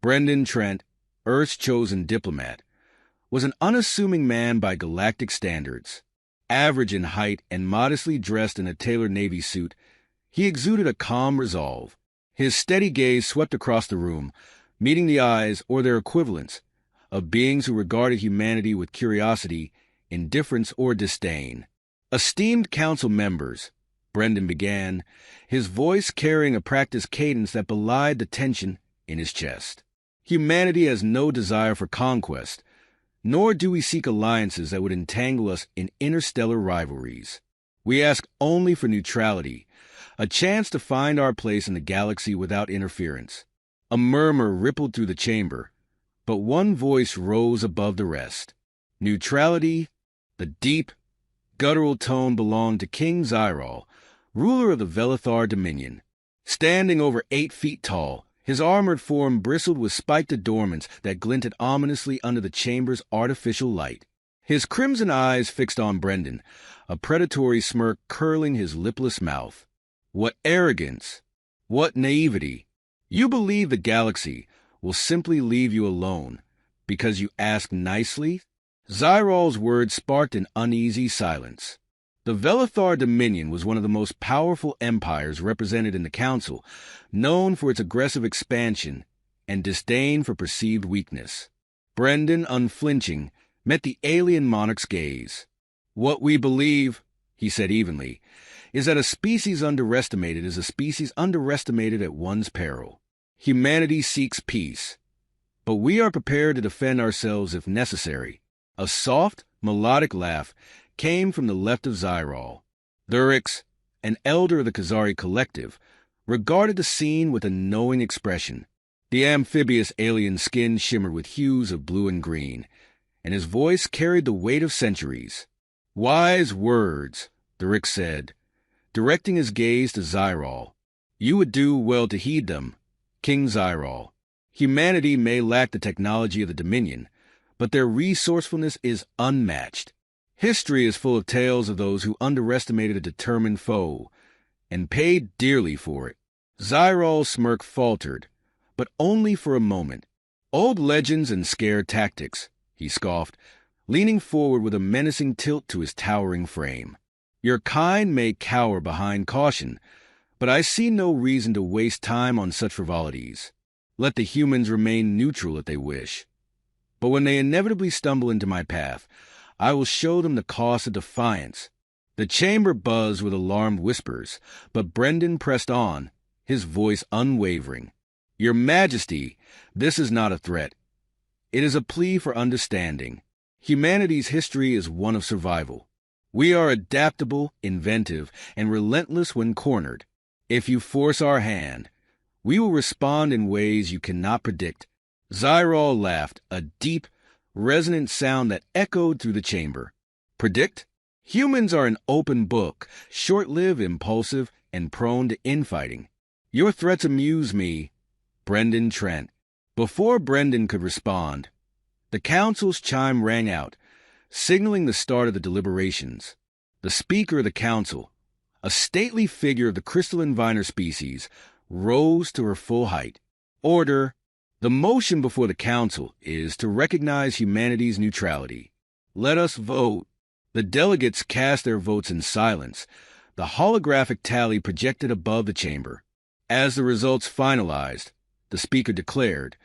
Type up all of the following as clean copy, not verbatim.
Brendan Trent, Earth's chosen diplomat, was an unassuming man by galactic standards. Average in height and modestly dressed in a tailored navy suit, he exuded a calm resolve. His steady gaze swept across the room, meeting the eyes, or their equivalents, of beings who regarded humanity with curiosity, indifference, or disdain. "Esteemed council members," Brendan began, his voice carrying a practiced cadence that belied the tension in his chest. "Humanity has no desire for conquest, nor do we seek alliances that would entangle us in interstellar rivalries. We ask only for neutrality, a chance to find our place in the galaxy without interference." A murmur rippled through the chamber, but one voice rose above the rest. Neutrality, the deep, guttural tone belonged to King Zyrol, ruler of the Velithar Dominion. Standing over 8 feet tall, his armored form bristled with spiked adornments that glinted ominously under the chamber's artificial light. His crimson eyes fixed on Brendan, a predatory smirk curling his lipless mouth. What arrogance! What naivety! You believe the galaxy will simply leave you alone because you ask nicely? Zyrol's words sparked an uneasy silence. The Velithar Dominion was one of the most powerful empires represented in the Council, known for its aggressive expansion and disdain for perceived weakness. Brendan, unflinching, met the alien monarch's gaze. "What we believe," he said evenly, "is that a species underestimated is a species underestimated at one's peril. Humanity seeks peace, but we are prepared to defend ourselves if necessary." A soft, melodic laugh came from the left of Zyrol. Thurix, an elder of the Khazari collective, regarded the scene with a knowing expression. The amphibious alien skin shimmered with hues of blue and green, and his voice carried the weight of centuries. "Wise words," Thurix said, directing his gaze to Zyrol. "You would do well to heed them, King Zyrol. Humanity may lack the technology of the Dominion, but their resourcefulness is unmatched. History is full of tales of those who underestimated a determined foe and paid dearly for it." Zyrol's smirk faltered, but only for a moment. "Old legends and scare tactics," he scoffed, leaning forward with a menacing tilt to his towering frame. "Your kind may cower behind caution, but I see no reason to waste time on such frivolities. Let the humans remain neutral if they wish. But when they inevitably stumble into my path, I will show them the cost of defiance." The chamber buzzed with alarmed whispers, but Brendan pressed on, his voice unwavering. "Your Majesty, this is not a threat. It is a plea for understanding. Humanity's history is one of survival. We are adaptable, inventive, and relentless when cornered. If you force our hand, we will respond in ways you cannot predict." Zyrol laughed, a deep, resonant sound that echoed through the chamber. "Predict? Humans are an open book, short-lived, impulsive, and prone to infighting. Your threats amuse me, Brendan Trent." Before Brendan could respond, the council's chime rang out, signaling the start of the deliberations. The Speaker of the Council, a stately figure of the crystalline viner species, rose to her full height. "Order! The motion before the Council is to recognize humanity's neutrality. Let us vote." The delegates cast their votes in silence, the holographic tally projected above the chamber. As the results finalized, the Speaker declared,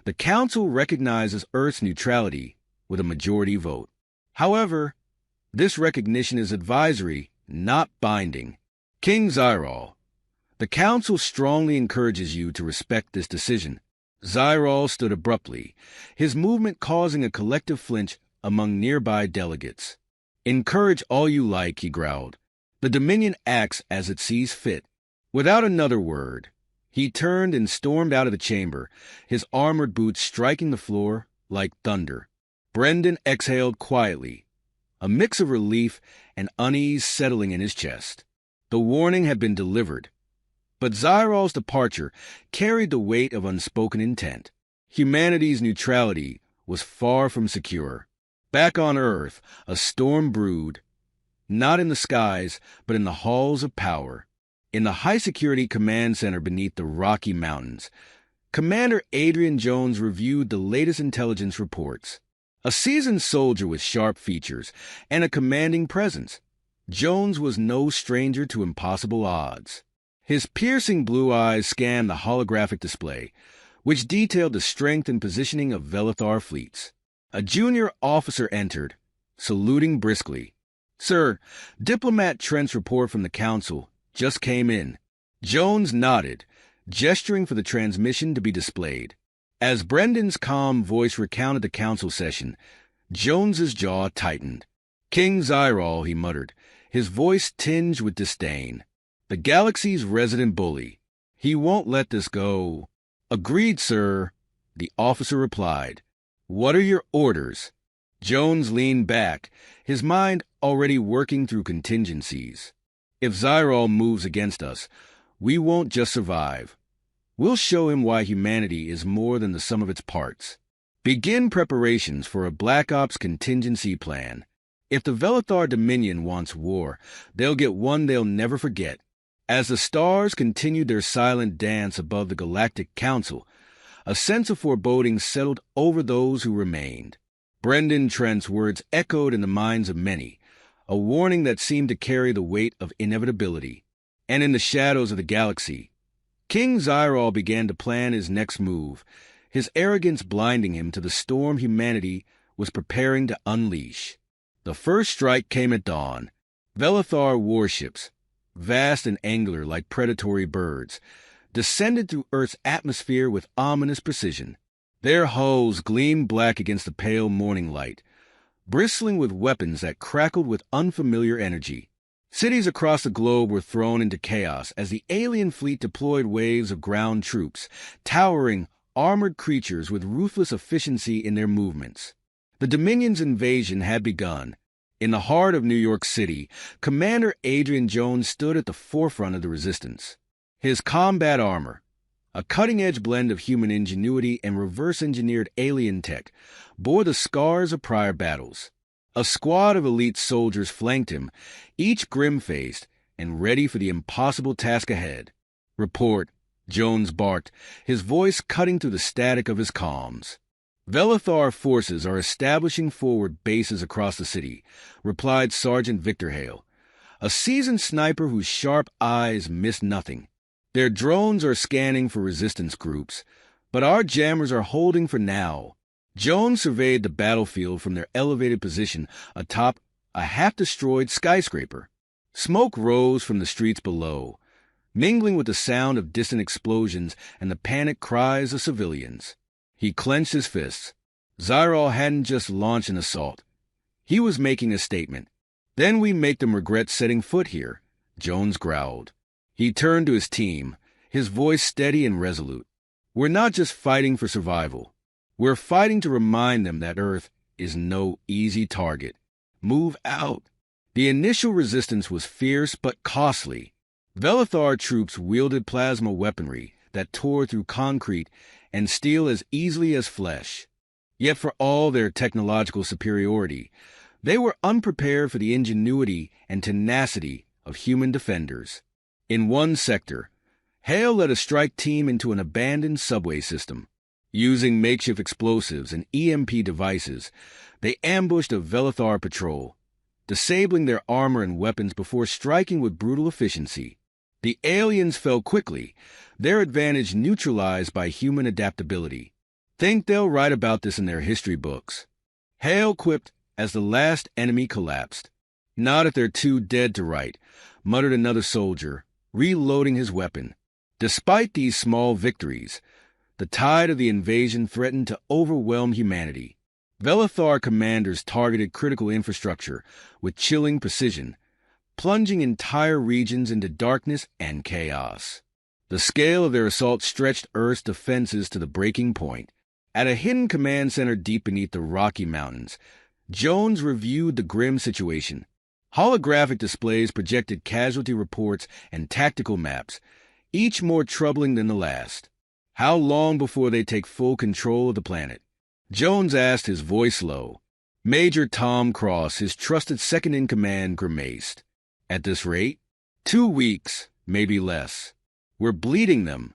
"The Council recognizes Earth's neutrality with a majority vote. However, this recognition is advisory, not binding. King Zyrol, the Council strongly encourages you to respect this decision." Zyrol stood abruptly, his movement causing a collective flinch among nearby delegates. "Encourage all you like," he growled. "The Dominion acts as it sees fit." Without another word, he turned and stormed out of the chamber, his armored boots striking the floor like thunder. Brendan exhaled quietly, a mix of relief and unease settling in his chest. The warning had been delivered, but Zyrol's departure carried the weight of unspoken intent. Humanity's neutrality was far from secure. Back on Earth, a storm brewed, not in the skies, but in the halls of power. In the high-security command center beneath the Rocky Mountains, Commander Adrian Jones reviewed the latest intelligence reports. A seasoned soldier with sharp features and a commanding presence, Jones was no stranger to impossible odds. His piercing blue eyes scanned the holographic display, which detailed the strength and positioning of Velithar fleets. A junior officer entered, saluting briskly. "Sir, Diplomat Trent's report from the Council just came in." Jones nodded, gesturing for the transmission to be displayed. As Brendan's calm voice recounted the council session, Jones's jaw tightened. "King Zyrol," he muttered, his voice tinged with disdain. "The galaxy's resident bully. He won't let this go." "Agreed, sir," the officer replied. "What are your orders?" Jones leaned back, his mind already working through contingencies. "If Zyrol moves against us, we won't just survive. We'll show him why humanity is more than the sum of its parts. Begin preparations for a Black Ops contingency plan. If the Velithar Dominion wants war, they'll get one they'll never forget." As the stars continued their silent dance above the Galactic Council, a sense of foreboding settled over those who remained. Brendan Trent's words echoed in the minds of many, a warning that seemed to carry the weight of inevitability. And in the shadows of the galaxy, King Zyrol began to plan his next move, his arrogance blinding him to the storm humanity was preparing to unleash. The first strike came at dawn. Velithar warships, vast and angular like predatory birds, descended through Earth's atmosphere with ominous precision. Their hulls gleamed black against the pale morning light, bristling with weapons that crackled with unfamiliar energy. Cities across the globe were thrown into chaos as the alien fleet deployed waves of ground troops, towering, armored creatures with ruthless efficiency in their movements. The Dominion's invasion had begun. In the heart of New York City, Commander Adrian Jones stood at the forefront of the resistance. His combat armor, a cutting-edge blend of human ingenuity and reverse-engineered alien tech, bore the scars of prior battles. A squad of elite soldiers flanked him, each grim-faced and ready for the impossible task ahead. "Report," Jones barked, his voice cutting through the static of his comms. "Velithar forces are establishing forward bases across the city," replied Sergeant Victor Hale, a seasoned sniper whose sharp eyes missed nothing. "Their drones are scanning for resistance groups, but our jammers are holding for now." Jones surveyed the battlefield from their elevated position atop a half-destroyed skyscraper. Smoke rose from the streets below, mingling with the sound of distant explosions and the panicked cries of civilians. He clenched his fists. Zyrol hadn't just launched an assault. He was making a statement. "Then we make them regret setting foot here," Jones growled. He turned to his team, his voice steady and resolute. "We're not just fighting for survival. We're fighting to remind them that Earth is no easy target. Move out." The initial resistance was fierce but costly. Velithar troops wielded plasma weaponry that tore through concrete and steel as easily as flesh. Yet for all their technological superiority, they were unprepared for the ingenuity and tenacity of human defenders. In one sector, Hale led a strike team into an abandoned subway system. Using makeshift explosives and EMP devices, they ambushed a Velithar patrol, disabling their armor and weapons before striking with brutal efficiency. The aliens fell quickly, their advantage neutralized by human adaptability. "Think they'll write about this in their history books," Hale quipped as the last enemy collapsed. "Not if they're too dead to write," muttered another soldier, reloading his weapon. Despite these small victories, the tide of the invasion threatened to overwhelm humanity. Velithar commanders targeted critical infrastructure with chilling precision, plunging entire regions into darkness and chaos. The scale of their assault stretched Earth's defenses to the breaking point. At a hidden command center deep beneath the Rocky Mountains, Jones reviewed the grim situation. Holographic displays projected casualty reports and tactical maps, each more troubling than the last. How long before they take full control of the planet? Jones asked, his voice low. Major Tom Cross, his trusted second-in-command, grimaced. At this rate? 2 weeks, maybe less. We're bleeding them.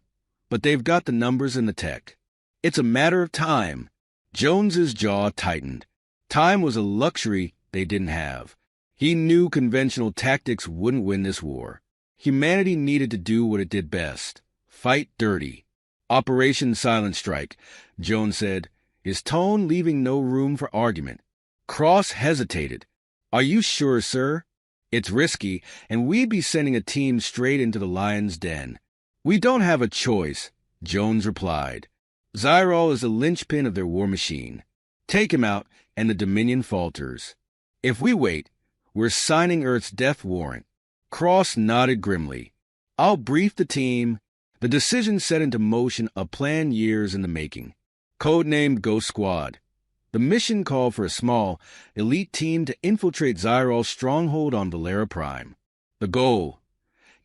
but they've got the numbers and the tech. It's a matter of time. Jones's jaw tightened. Time was a luxury they didn't have. He knew conventional tactics wouldn't win this war. Humanity needed to do what it did best: fight dirty. Operation Silent Strike, Jones said, his tone leaving no room for argument. Cross hesitated. Are you sure, sir? It's risky, and we'd be sending a team straight into the lion's den. We don't have a choice, Jones replied. Zyrol is the linchpin of their war machine. Take him out, and the Dominion falters. If we wait, we're signing Earth's death warrant. Cross nodded grimly. I'll brief the team. The decision set into motion a plan years in the making. Codenamed Ghost Squad. The mission called for a small, elite team to infiltrate Zyrol's stronghold on Valera Prime. The goal: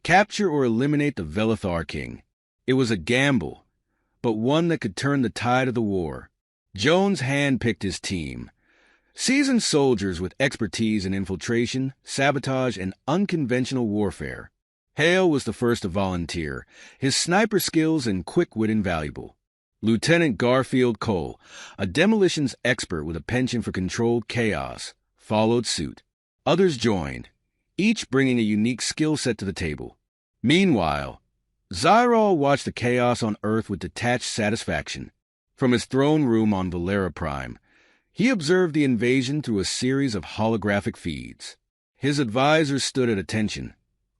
capture or eliminate the Velithar King. It was a gamble, but one that could turn the tide of the war. Jones handpicked his team. Seasoned soldiers with expertise in infiltration, sabotage, and unconventional warfare. Hale was the first to volunteer, his sniper skills and quick wit invaluable. Lieutenant Garfield Cole, a demolitions expert with a penchant for controlled chaos, followed suit. Others joined, each bringing a unique skill set to the table. Meanwhile, Zyrol watched the chaos on Earth with detached satisfaction. From his throne room on Valera Prime, he observed the invasion through a series of holographic feeds. His advisors stood at attention,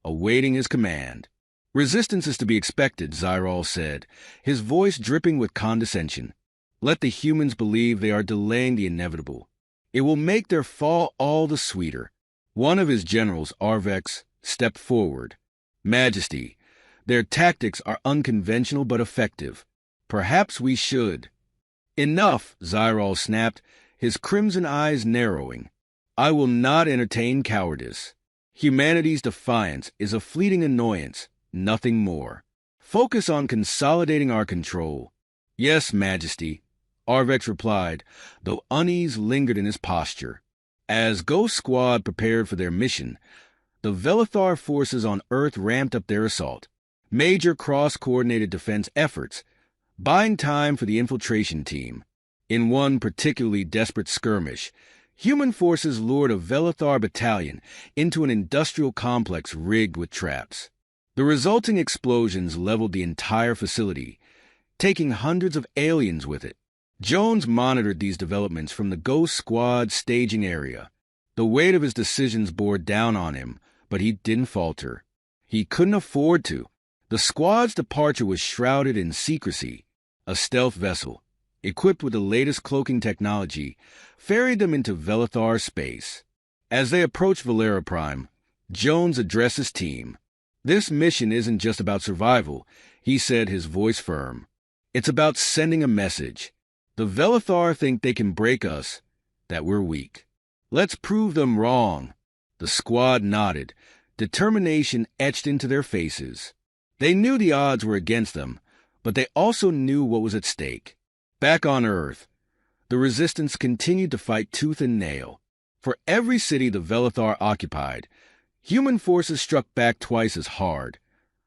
awaiting his command. Resistance is to be expected, Zyrol said, his voice dripping with condescension. Let the humans believe they are delaying the inevitable. It will make their fall all the sweeter. One of his generals, Arvex, stepped forward. Majesty, their tactics are unconventional but effective. Perhaps we should. Enough, Zyrol snapped, his crimson eyes narrowing. I will not entertain cowardice. Humanity's defiance is a fleeting annoyance, nothing more. Focus on consolidating our control. Yes, Majesty, Arvex replied, though unease lingered in his posture. As Ghost Squad prepared for their mission, the Velithar forces on Earth ramped up their assault. Major cross-coordinated defense efforts, buying time for the infiltration team. In one particularly desperate skirmish, human forces lured a Velithar battalion into an industrial complex rigged with traps. The resulting explosions leveled the entire facility, taking hundreds of aliens with it. Jones monitored these developments from the Ghost Squad staging area. The weight of his decisions bore down on him, but he didn't falter. He couldn't afford to. The squad's departure was shrouded in secrecy. A stealth vessel, equipped with the latest cloaking technology, ferried them into Velithar space. As they approached Valera Prime, Jones addressed his team. This mission isn't just about survival, he said, his voice firm. It's about sending a message. The Velithar think they can break us, that we're weak. Let's prove them wrong. The squad nodded, determination etched into their faces. They knew the odds were against them, but they also knew what was at stake. Back on Earth, the resistance continued to fight tooth and nail. For every city the Velithar occupied, human forces struck back twice as hard,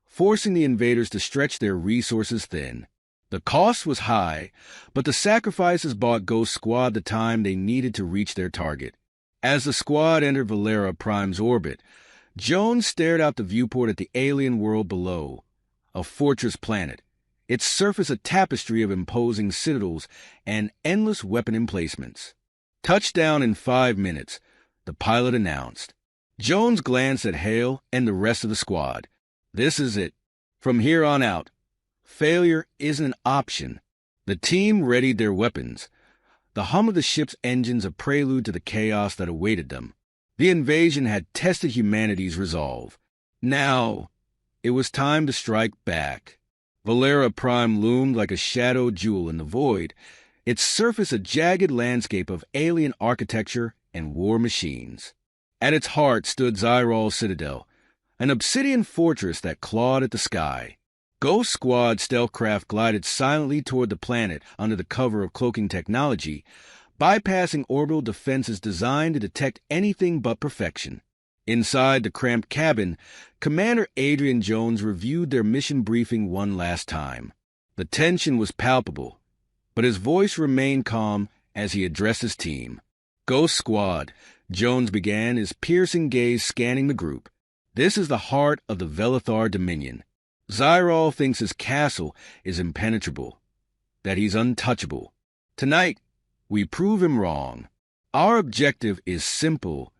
forcing the invaders to stretch their resources thin. The cost was high, but the sacrifices bought Ghost Squad the time they needed to reach their target. As the squad entered Valera Prime's orbit, Jones stared out the viewport at the alien world below, a fortress planet, its surface a tapestry of imposing citadels and endless weapon emplacements. Touchdown in 5 minutes, the pilot announced. Jones glanced at Hale and the rest of the squad. This is it. From here on out, failure isn't an option. The team readied their weapons. The hum of the ship's engines a prelude to the chaos that awaited them. The invasion had tested humanity's resolve. Now, it was time to strike back. Valera Prime loomed like a shadow jewel in the void, its surface a jagged landscape of alien architecture and war machines. At its heart stood Zyrol's Citadel, an obsidian fortress that clawed at the sky. Ghost Squad stealth craft glided silently toward the planet under the cover of cloaking technology, bypassing orbital defenses designed to detect anything but perfection. Inside the cramped cabin, Commander Adrian Jones reviewed their mission briefing one last time. The tension was palpable, but his voice remained calm as he addressed his team. "Ghost Squad," Jones began, his piercing gaze scanning the group. "This is the heart of the Velithar Dominion. Zyrol thinks his castle is impenetrable, that he's untouchable. Tonight, we prove him wrong. Our objective is simple: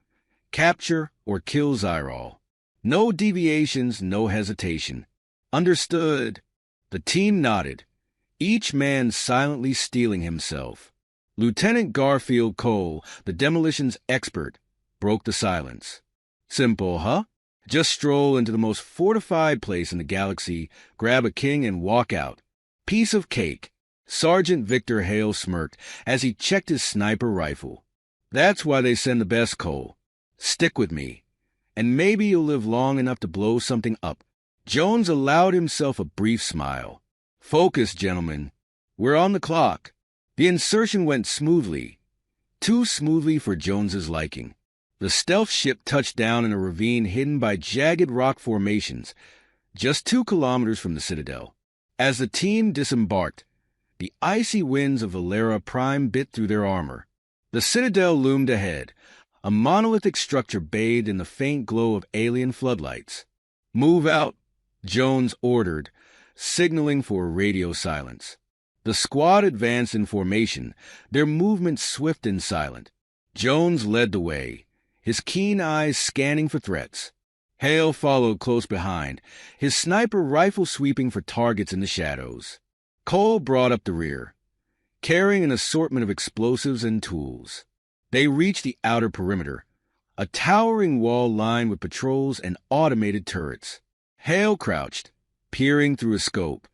capture or kill Zyrol. No deviations, no hesitation." "Understood." The team nodded, each man silently steeling himself. Lieutenant Garfield Cole, the demolitions expert, broke the silence. "Simple, huh? Just stroll into the most fortified place in the galaxy, grab a king, and walk out. Piece of cake." Sergeant Victor Hale smirked as he checked his sniper rifle. "That's why they send the best, Cole. Stick with me, and maybe you'll live long enough to blow something up." Jones allowed himself a brief smile. "Focus, gentlemen. We're on the clock." The insertion went smoothly, too smoothly for Jones's liking. The stealth ship touched down in a ravine hidden by jagged rock formations, just 2 kilometers from the Citadel. As the team disembarked, the icy winds of Valera Prime bit through their armor. The Citadel loomed ahead, a monolithic structure bathed in the faint glow of alien floodlights. "Move out," Jones ordered, signaling for radio silence. The squad advanced in formation, their movements swift and silent. Jones led the way, his keen eyes scanning for threats. Hale followed close behind, his sniper rifle sweeping for targets in the shadows. Cole brought up the rear, carrying an assortment of explosives and tools. They reached the outer perimeter, a towering wall lined with patrols and automated turrets. Hale crouched, peering through a scope.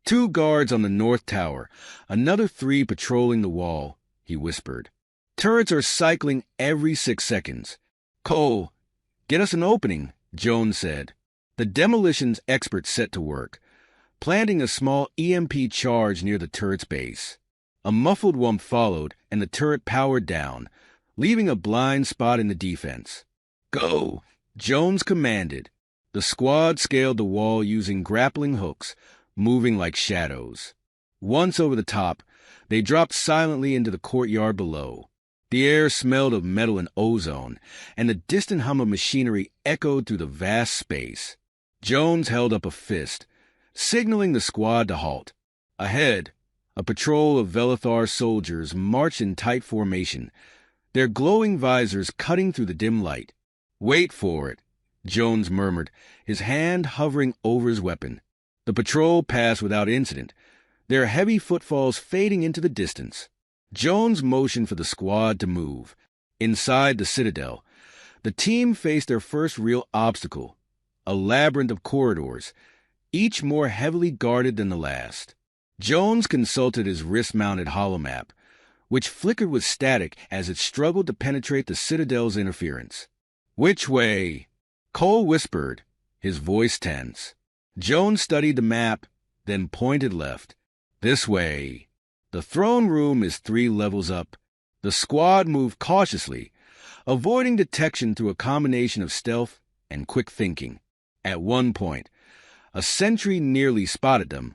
2 guards on the north tower, another 3 patrolling the wall, he whispered. "Turrets are cycling every 6 seconds. Cole, get us an opening," Jones said. The demolitions expert set to work, planting a small EMP charge near the turret's base. A muffled one followed, and the turret powered down, leaving a blind spot in the defense. "Go," Jones commanded. The squad scaled the wall using grappling hooks, moving like shadows. Once over the top, they dropped silently into the courtyard below. The air smelled of metal and ozone, and the distant hum of machinery echoed through the vast space. Jones held up a fist, signaling the squad to halt. Ahead, a patrol of Velithar soldiers marched in tight formation, their glowing visors cutting through the dim light. "Wait for it," Jones murmured, his hand hovering over his weapon. The patrol passed without incident, their heavy footfalls fading into the distance. Jones motioned for the squad to move. Inside the Citadel, the team faced their first real obstacle, a labyrinth of corridors, each more heavily guarded than the last. Jones consulted his wrist-mounted holomap, which flickered with static as it struggled to penetrate the Citadel's interference. "Which way?" Cole whispered, his voice tense. Jones studied the map, then pointed left. "This way. The throne room is 3 levels up." The squad moved cautiously, avoiding detection through a combination of stealth and quick thinking. At one point, a sentry nearly spotted them,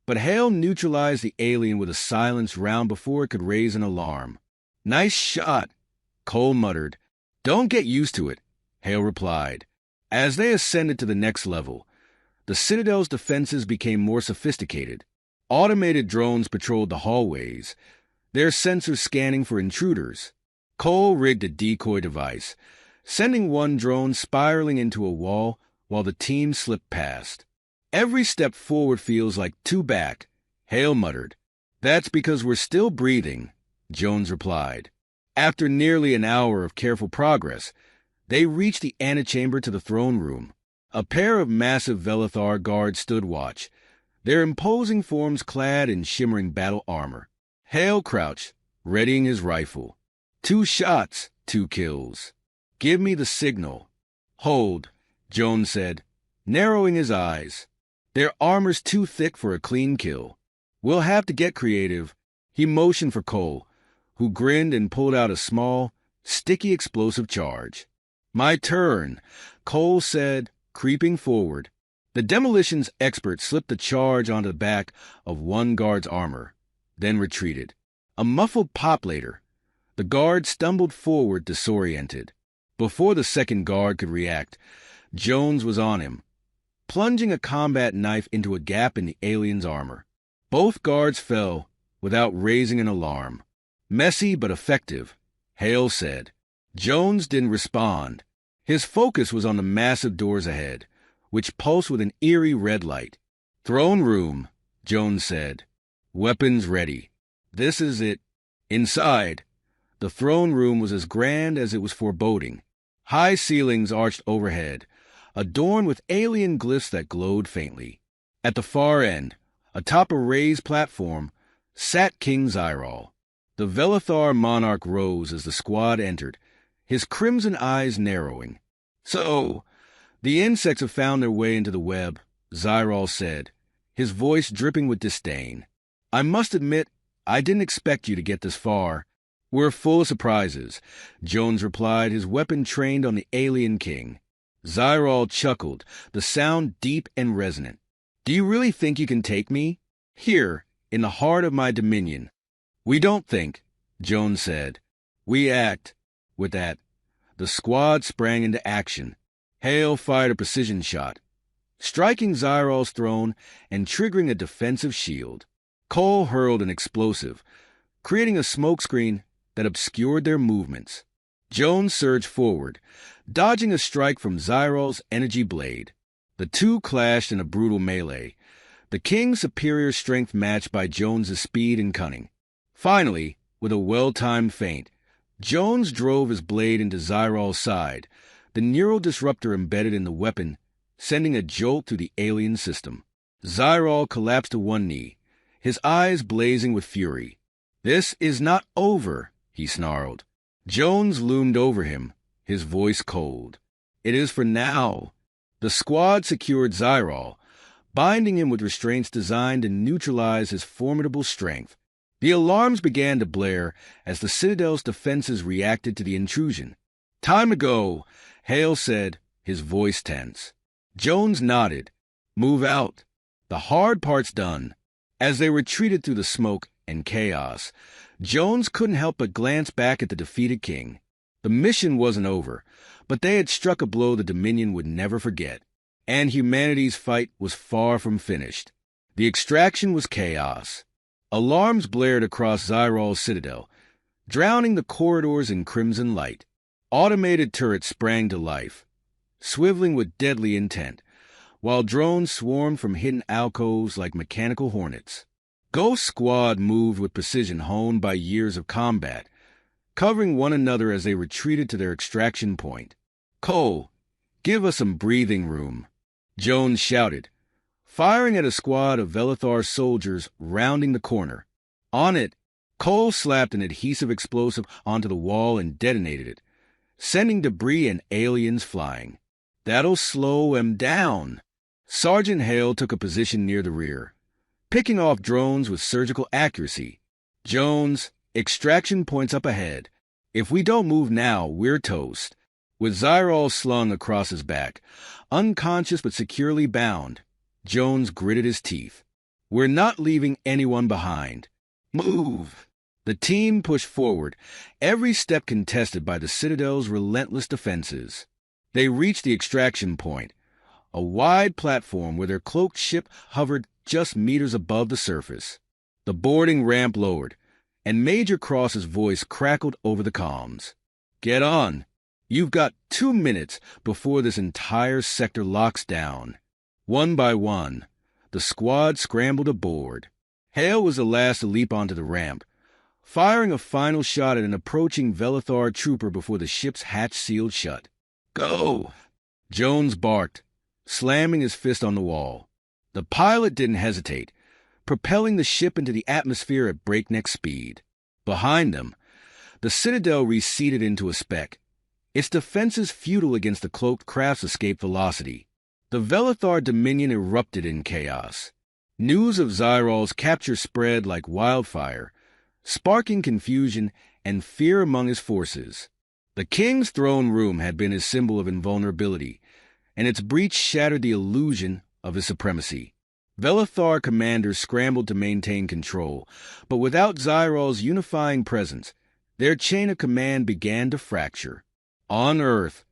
but Hale neutralized the alien with a silence round before it could raise an alarm. "Nice shot," Cole muttered. "Don't get used to it," Hale replied. As they ascended to the next level, the Citadel's defenses became more sophisticated. Automated drones patrolled the hallways, their sensors scanning for intruders. Cole rigged a decoy device, sending one drone spiraling into a wall while the team slipped past. "Every step forward feels like 2 back," Hale muttered. "That's because we're still breathing," Jones replied. After nearly an hour of careful progress, they reached the antechamber to the throne room. A pair of massive Velithar guards stood watch, their imposing forms clad in shimmering battle armor. Hale crouched, readying his rifle. 2 shots, 2 kills. "Give me the signal." "Hold," Jones said, narrowing his eyes. "Their armor's too thick for a clean kill. We'll have to get creative." He motioned for Cole, who grinned and pulled out a small, sticky explosive charge. "My turn," Cole said, creeping forward. The demolitions expert slipped a charge onto the back of one guard's armor, then retreated. A muffled pop later, the guard stumbled forward disoriented. Before the second guard could react, Jones was on him, plunging a combat knife into a gap in the alien's armor. Both guards fell without raising an alarm. Messy but effective, Hale said. Jones didn't respond. His focus was on the massive doors ahead, which pulsed with an eerie red light. Throne room, Jones said. Weapons ready. This is it. Inside, the throne room was as grand as it was foreboding. High ceilings arched overhead, adorned with alien glyphs that glowed faintly. At the far end, atop a raised platform, sat King Zyrol. The Velethar monarch rose as the squad entered, his crimson eyes narrowing. So, the insects have found their way into the web, Zyrol said, his voice dripping with disdain. I must admit, I didn't expect you to get this far. We're full of surprises, Jones replied, his weapon trained on the alien king. Zyrol chuckled, the sound deep and resonant. Do you really think you can take me? Here, in the heart of my dominion. We don't think, Jones said. We act. With that, the squad sprang into action. Hale fired a precision shot, striking Zyrol's throne and triggering a defensive shield. Cole hurled an explosive, creating a smokescreen that obscured their movements. Jones surged forward, dodging a strike from Zyrol's energy blade. The two clashed in a brutal melee, the king's superior strength matched by Jones's speed and cunning. Finally, with a well-timed feint, Jones drove his blade into Zyrol's side, the neural disruptor embedded in the weapon sending a jolt through the alien system. Zyrol collapsed to one knee, his eyes blazing with fury. This is not over, he snarled. Jones loomed over him, his voice cold. It is for now. The squad secured Zyrol, binding him with restraints designed to neutralize his formidable strength. The alarms began to blare as the Citadel's defenses reacted to the intrusion. Time to go, Hale said, his voice tense. Jones nodded. Move out. The hard part's done. As they retreated through the smoke and chaos, Jones couldn't help but glance back at the defeated king. The mission wasn't over, but they had struck a blow the Dominion would never forget, and humanity's fight was far from finished. The extraction was chaos. Alarms blared across Zyrol's citadel, drowning the corridors in crimson light. Automated turrets sprang to life, swiveling with deadly intent, while drones swarmed from hidden alcoves like mechanical hornets. Ghost Squad moved with precision honed by years of combat, covering one another as they retreated to their extraction point. Cole, give us some breathing room, Jones shouted, firing at a squad of Velethar soldiers rounding the corner. On it, Cole slapped an adhesive explosive onto the wall and detonated it, sending debris and aliens flying. That'll slow 'em down. Sergeant Hale took a position near the rear, picking off drones with surgical accuracy. Jones, extraction points up ahead. If we don't move now, we're toast. With Zyrol slung across his back, unconscious but securely bound, Jones gritted his teeth. We're not leaving anyone behind. Move! The team pushed forward, every step contested by the Citadel's relentless defenses. They reached the extraction point, a wide platform where their cloaked ship hovered just meters above the surface. The boarding ramp lowered, and Major Cross's voice crackled over the comms. Get on. You've got 2 minutes before this entire sector locks down. One by one, the squad scrambled aboard. Hale was the last to leap onto the ramp, firing a final shot at an approaching Velethar trooper before the ship's hatch sealed shut. Go! Jones barked, slamming his fist on the wall. The pilot didn't hesitate, propelling the ship into the atmosphere at breakneck speed. Behind them, the Citadel receded into a speck, its defenses futile against the cloaked craft's escape velocity. The Velethar Dominion erupted in chaos. News of Zyrol's capture spread like wildfire, sparking confusion and fear among his forces. The king's throne room had been his symbol of invulnerability, and its breach shattered the illusion of his supremacy. Velithar commanders scrambled to maintain control, but without Zyral's unifying presence, their chain of command began to fracture. On Earth,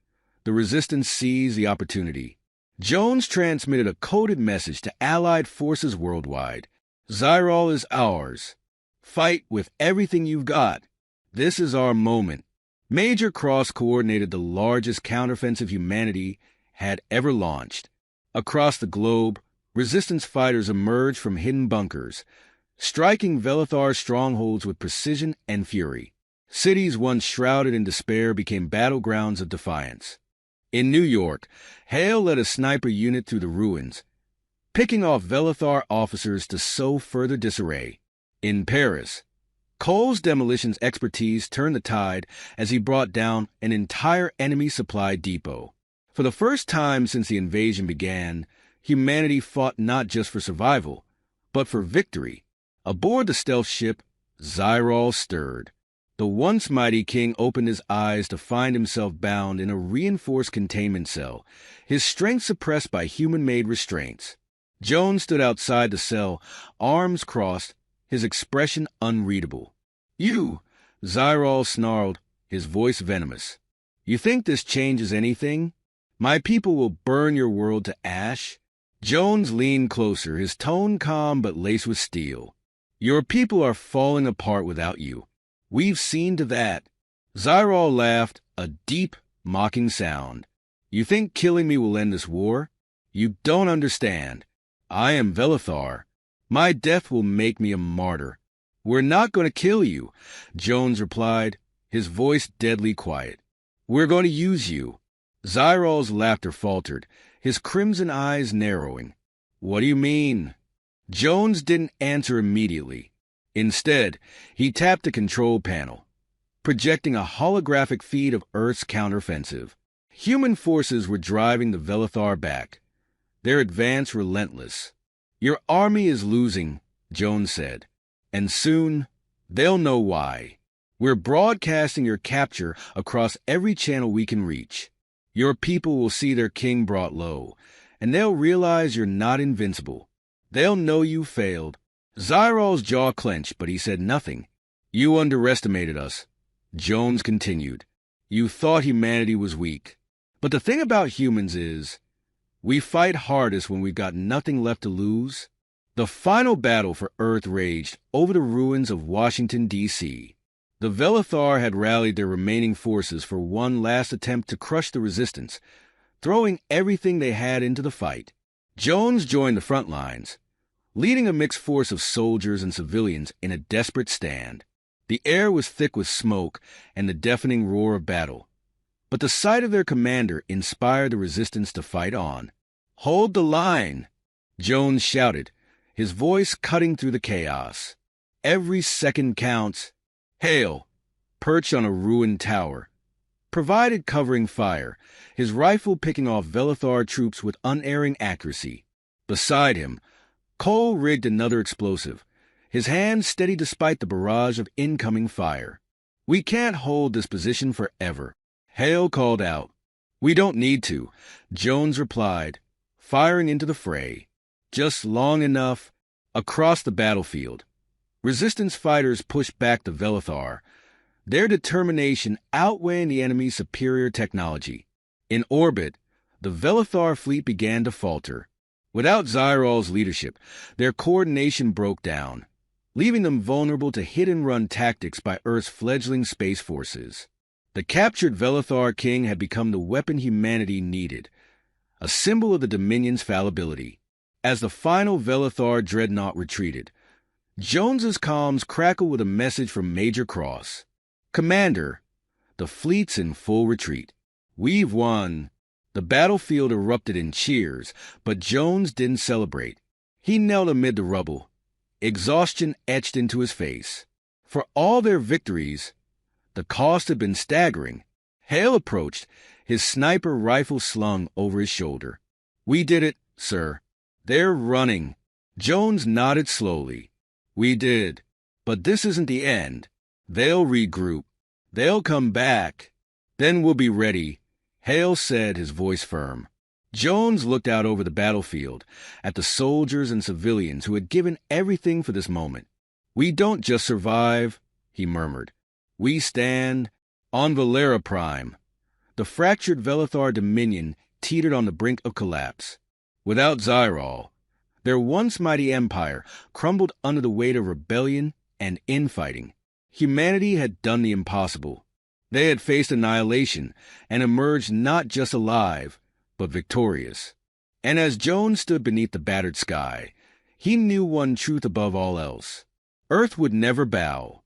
the Resistance seized the opportunity. Jones transmitted a coded message to Allied forces worldwide. Zyral is ours. Fight with everything you've got. This is our moment. Major Cross coordinated the largest counteroffensive humanity had ever launched. Across the globe, Resistance fighters emerged from hidden bunkers, striking Velithar's strongholds with precision and fury. Cities once shrouded in despair became battlegrounds of defiance. In New York, Hale led a sniper unit through the ruins, picking off Velithar officers to sow further disarray. In Paris, Cole's demolitions expertise turned the tide as he brought down an entire enemy supply depot. For the first time since the invasion began, humanity fought not just for survival, but for victory. Aboard the stealth ship, Zyral stirred. The once mighty king opened his eyes to find himself bound in a reinforced containment cell, his strength suppressed by human-made restraints. Jones stood outside the cell, arms crossed, his expression unreadable. "You," Zyral snarled, his voice venomous. "You think this changes anything? My people will burn your world to ash." Jones leaned closer, his tone calm but laced with steel. "Your people are falling apart without you. We've seen to that." Zyral laughed, a deep, mocking sound. "You think killing me will end this war? You don't understand. I am Velithar. My death will make me a martyr." "We're not going to kill you," Jones replied, his voice deadly quiet. "We're going to use you." Zyral's laughter faltered, his crimson eyes narrowing. "What do you mean?" Jones didn't answer immediately. Instead, he tapped the control panel, projecting a holographic feed of Earth's counteroffensive. Human forces were driving the Velithar back, their advance relentless. "Your army is losing," Jones said, "and soon they'll know why. We're broadcasting your capture across every channel we can reach. Your people will see their king brought low, and they'll realize you're not invincible. They'll know you failed." Zyral's jaw clenched, but he said nothing. "You underestimated us," Jones continued. "You thought humanity was weak. But the thing about humans is, we fight hardest when we've got nothing left to lose." The final battle for Earth raged over the ruins of Washington, D.C. The Velithar had rallied their remaining forces for one last attempt to crush the resistance, throwing everything they had into the fight. Jones joined the front lines, leading a mixed force of soldiers and civilians in a desperate stand. The air was thick with smoke and the deafening roar of battle, but the sight of their commander inspired the resistance to fight on. "Hold the line!" Jones shouted, his voice cutting through the chaos. "Every second counts." Hale, perched on a ruined tower, provided covering fire, his rifle picking off Velithar troops with unerring accuracy. Beside him, Cole rigged another explosive, his hand steady despite the barrage of incoming fire. "We can't hold this position forever," Hale called out. "We don't need to," Jones replied, firing into the fray. "Just long enough." Across the battlefield, Resistance fighters pushed back the Velithar, their determination outweighing the enemy's superior technology. In orbit, the Velithar fleet began to falter. Without Zyral's leadership, their coordination broke down, leaving them vulnerable to hit-and-run tactics by Earth's fledgling space forces. The captured Velithar king had become the weapon humanity needed, a symbol of the Dominion's fallibility. As the final Velithar dreadnought retreated, Jones's comms crackled with a message from Major Cross. "Commander, the fleet's in full retreat. We've won." The battlefield erupted in cheers, but Jones didn't celebrate. He knelt amid the rubble, exhaustion etched into his face. For all their victories, the cost had been staggering. Hale approached, his sniper rifle slung over his shoulder. "We did it, sir. They're running." Jones nodded slowly. "We did. But this isn't the end. They'll regroup. They'll come back. Then we'll be ready," Hale said, his voice firm. Jones looked out over the battlefield at the soldiers and civilians who had given everything for this moment. "We don't just survive," he murmured. "We stand on Valera Prime." The fractured Velithar Dominion teetered on the brink of collapse. Without Xyrol, their once mighty empire crumbled under the weight of rebellion and infighting. Humanity had done the impossible. They had faced annihilation and emerged not just alive, but victorious. And as Jones stood beneath the battered sky, he knew one truth above all else. Earth would never bow.